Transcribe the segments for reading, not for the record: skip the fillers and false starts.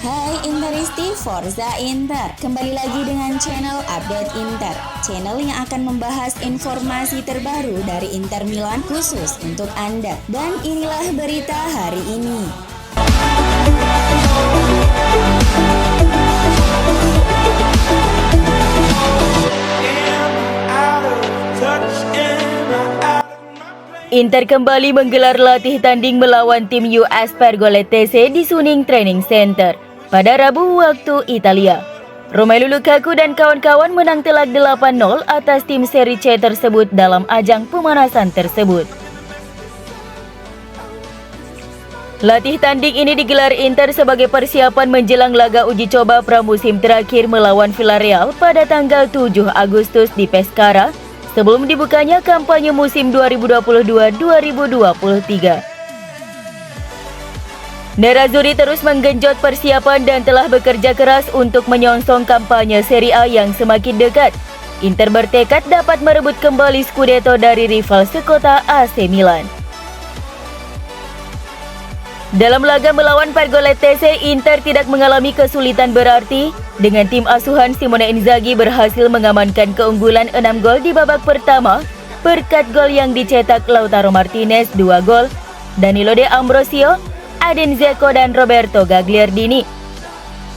Hai Interisti Forza Inter, kembali lagi dengan channel Update Inter, channel yang akan membahas informasi terbaru dari Inter Milan khusus untuk Anda. Dan inilah berita hari ini. Inter kembali menggelar latih tanding melawan tim US Pergolettese di Suning Training Center pada Rabu waktu Italia. Romelu Lukaku dan kawan-kawan menang telak 8-0 atas tim Serie C tersebut dalam ajang pemanasan tersebut. Latih tanding ini digelar Inter sebagai persiapan menjelang laga uji coba pramusim terakhir melawan Villarreal pada tanggal 7 Agustus di Pescara, sebelum dibukanya kampanye musim 2022-2023. Nerazzurri terus menggenjot persiapan dan telah bekerja keras untuk menyongsong kampanye Serie A yang semakin dekat. Inter bertekad dapat merebut kembali Scudetto dari rival sekota AC Milan. Dalam laga melawan Pergolettese, Inter tidak mengalami kesulitan berarti. Dengan tim asuhan Simone Inzaghi berhasil mengamankan keunggulan 6 gol di babak pertama berkat gol yang dicetak Lautaro Martinez 2 gol, Danilo De Ambrosio, Edin Dzeko dan Roberto Gagliardini.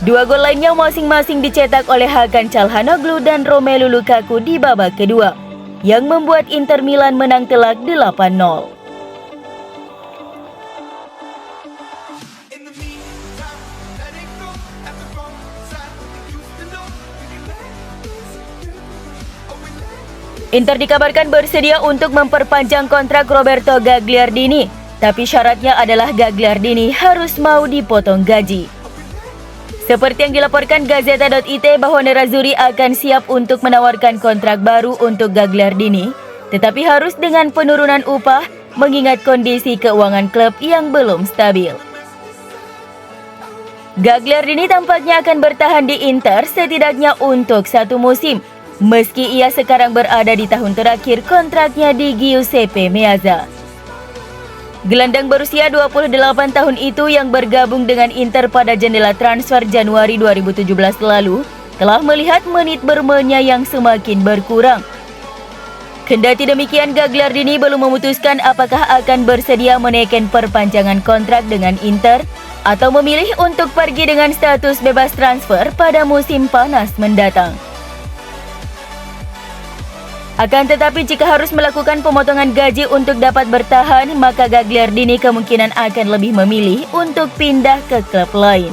2 gol lainnya masing-masing dicetak oleh Hakan Çalhanoğlu dan Romelu Lukaku di babak kedua, yang membuat Inter Milan menang telak 8-0. Inter dikabarkan bersedia untuk memperpanjang kontrak Roberto Gagliardini, tapi syaratnya adalah Gagliardini harus mau dipotong gaji. Seperti yang dilaporkan Gazzetta.it bahwa Nerazzurri akan siap untuk menawarkan kontrak baru untuk Gagliardini, tetapi harus dengan penurunan upah mengingat kondisi keuangan klub yang belum stabil. Gagliardini tampaknya akan bertahan di Inter setidaknya untuk 1 musim, meski ia sekarang berada di tahun terakhir kontraknya di Giuseppe Meazza. Gelandang berusia 28 tahun itu yang bergabung dengan Inter pada jendela transfer Januari 2017 lalu telah melihat menit bermainnya yang semakin berkurang. Kendati demikian, Gagliardini belum memutuskan apakah akan bersedia menaikkan perpanjangan kontrak dengan Inter atau memilih untuk pergi dengan status bebas transfer pada musim panas mendatang. Akan tetapi jika harus melakukan pemotongan gaji untuk dapat bertahan, maka Gagliardini kemungkinan akan lebih memilih untuk pindah ke klub lain.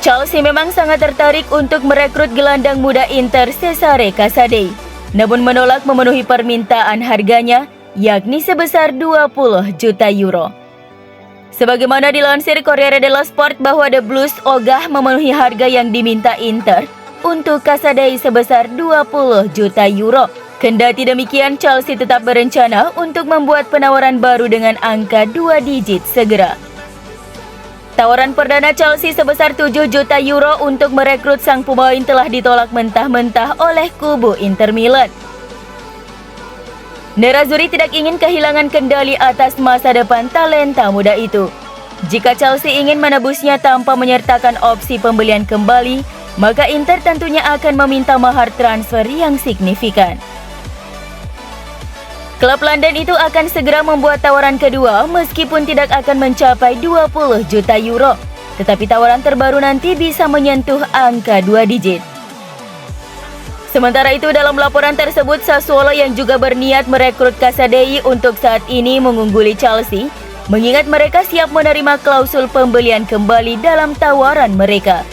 Chelsea memang sangat tertarik untuk merekrut gelandang muda Inter Cesare Casadei, namun menolak memenuhi permintaan harganya, yakni sebesar 20 juta euro. Sebagaimana dilansir Corriere dello Sport bahwa The Blues ogah memenuhi harga yang diminta Inter untuk Casadei sebesar 20 juta euro. Kendati demikian, Chelsea tetap berencana untuk membuat penawaran baru dengan angka 2 digit segera. Tawaran perdana Chelsea sebesar 7 juta euro untuk merekrut sang pemain telah ditolak mentah-mentah oleh kubu Inter Milan. Nerazzurri tidak ingin kehilangan kendali atas masa depan talenta muda itu. Jika Chelsea ingin menebusnya tanpa menyertakan opsi pembelian kembali, maka Inter tentunya akan meminta mahar transfer yang signifikan. Klub London itu akan segera membuat tawaran kedua meskipun tidak akan mencapai 20 juta euro, tetapi tawaran terbaru nanti bisa menyentuh angka 2 digit. Sementara itu, dalam laporan tersebut, Sassuolo yang juga berniat merekrut Casadei untuk saat ini mengungguli Chelsea, mengingat mereka siap menerima klausul pembelian kembali dalam tawaran mereka.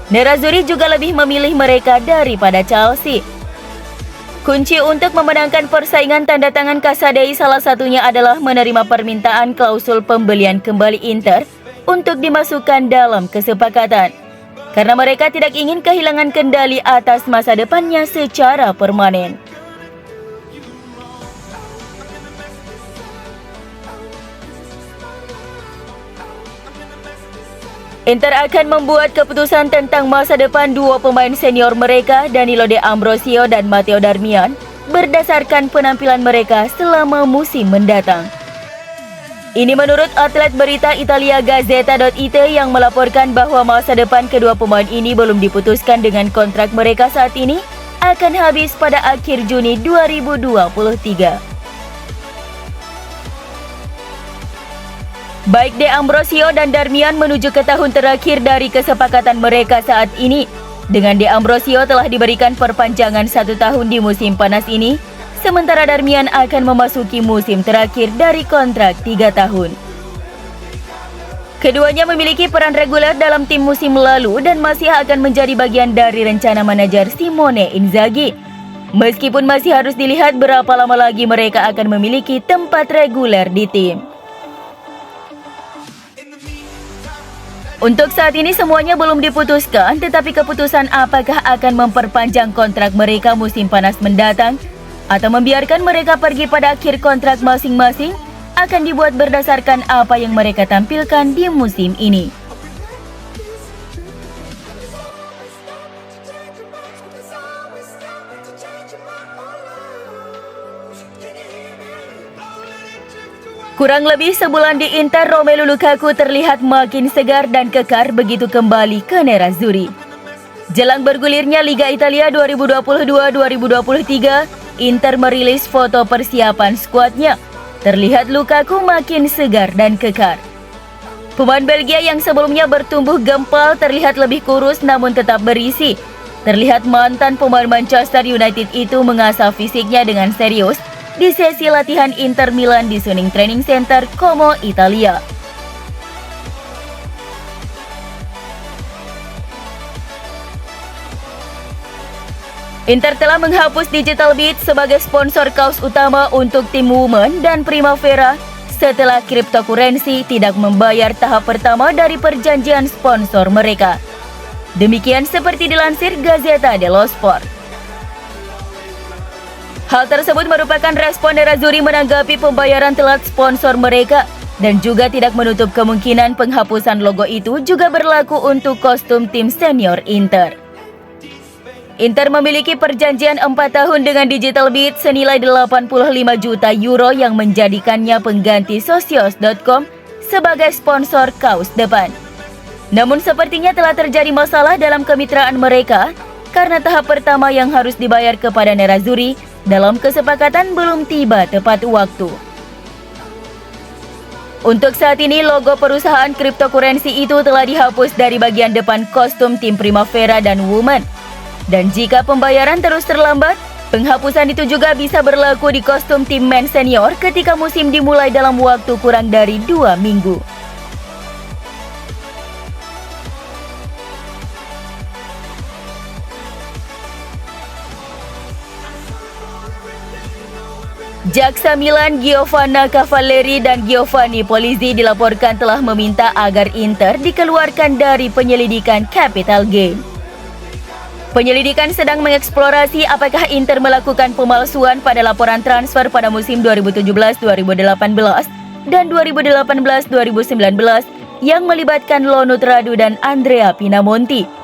Nerazzurri juga lebih memilih mereka daripada Chelsea. Kunci untuk memenangkan persaingan tanda tangan Casadei salah satunya adalah menerima permintaan klausul pembelian kembali Inter untuk dimasukkan dalam kesepakatan. Karena mereka tidak ingin kehilangan kendali atas masa depannya secara permanen. Inter akan membuat keputusan tentang masa depan dua pemain senior mereka, Danilo De Ambrosio dan Matteo Darmian, berdasarkan penampilan mereka selama musim mendatang. Ini menurut atlet berita Italia Gazzetta.it yang melaporkan bahwa masa depan kedua pemain ini belum diputuskan dengan kontrak mereka saat ini akan habis pada akhir Juni 2023. Baik De Ambrosio dan Darmian menuju ke tahun terakhir dari kesepakatan mereka saat ini. Dengan De Ambrosio telah diberikan perpanjangan 1 tahun di musim panas ini, sementara Darmian akan memasuki musim terakhir dari kontrak 3 tahun. Keduanya memiliki peran reguler dalam tim musim lalu dan masih akan menjadi bagian dari rencana manajer Simone Inzaghi. Meskipun masih harus dilihat berapa lama lagi mereka akan memiliki tempat reguler di tim. Untuk saat ini semuanya belum diputuskan, tetapi keputusan apakah akan memperpanjang kontrak mereka musim panas mendatang atau membiarkan mereka pergi pada akhir kontrak masing-masing akan dibuat berdasarkan apa yang mereka tampilkan di musim ini. Kurang lebih sebulan di Inter, Romelu Lukaku terlihat makin segar dan kekar begitu kembali ke Nerazzurri. Jelang bergulirnya Liga Italia 2022-2023, Inter merilis foto persiapan skuadnya. Terlihat Lukaku makin segar dan kekar. Pemain Belgia yang sebelumnya bertumbuh gempal terlihat lebih kurus namun tetap berisi. Terlihat mantan pemain Manchester United itu mengasah fisiknya dengan serius di sesi latihan Inter Milan di Suning Training Center, Como, Italia. Inter telah menghapus Digital Beat sebagai sponsor kaos utama untuk tim Women dan Primavera setelah cryptocurrency tidak membayar tahap pertama dari perjanjian sponsor mereka. Demikian seperti dilansir Gazzetta dello Sport. Hal tersebut merupakan respon Nerazzurri menanggapi pembayaran telat sponsor mereka dan juga tidak menutup kemungkinan penghapusan logo itu juga berlaku untuk kostum tim senior Inter. Inter memiliki perjanjian 4 tahun dengan Digital Beat senilai 85 juta euro yang menjadikannya pengganti Socios.com sebagai sponsor kaos depan. Namun sepertinya telah terjadi masalah dalam kemitraan mereka karena tahap pertama yang harus dibayar kepada Nerazzurri dalam kesepakatan belum tiba tepat waktu. Untuk saat ini, logo perusahaan cryptocurrency itu telah dihapus dari bagian depan kostum tim Primavera dan Women. Dan jika pembayaran terus terlambat, penghapusan itu juga bisa berlaku di kostum tim men senior ketika musim dimulai dalam waktu kurang dari 2 minggu. Jaksa Milan Giovanna Cavalieri dan Giovanni Polizzi dilaporkan telah meminta agar Inter dikeluarkan dari penyelidikan capital gain. Penyelidikan sedang mengeksplorasi apakah Inter melakukan pemalsuan pada laporan transfer pada musim 2017-2018 dan 2018-2019 yang melibatkan Lonut Radu dan Andrea Pinamonti.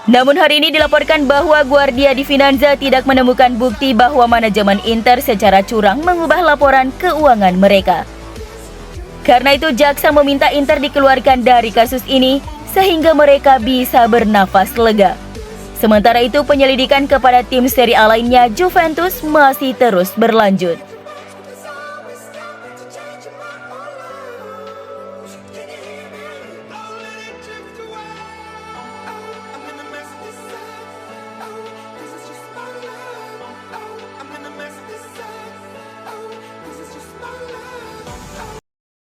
Namun hari ini dilaporkan bahwa Guardia di Finanza tidak menemukan bukti bahwa manajemen Inter secara curang mengubah laporan keuangan mereka. Karena itu jaksa meminta Inter dikeluarkan dari kasus ini sehingga mereka bisa bernafas lega. Sementara itu penyelidikan kepada tim Serie A lainnya Juventus masih terus berlanjut.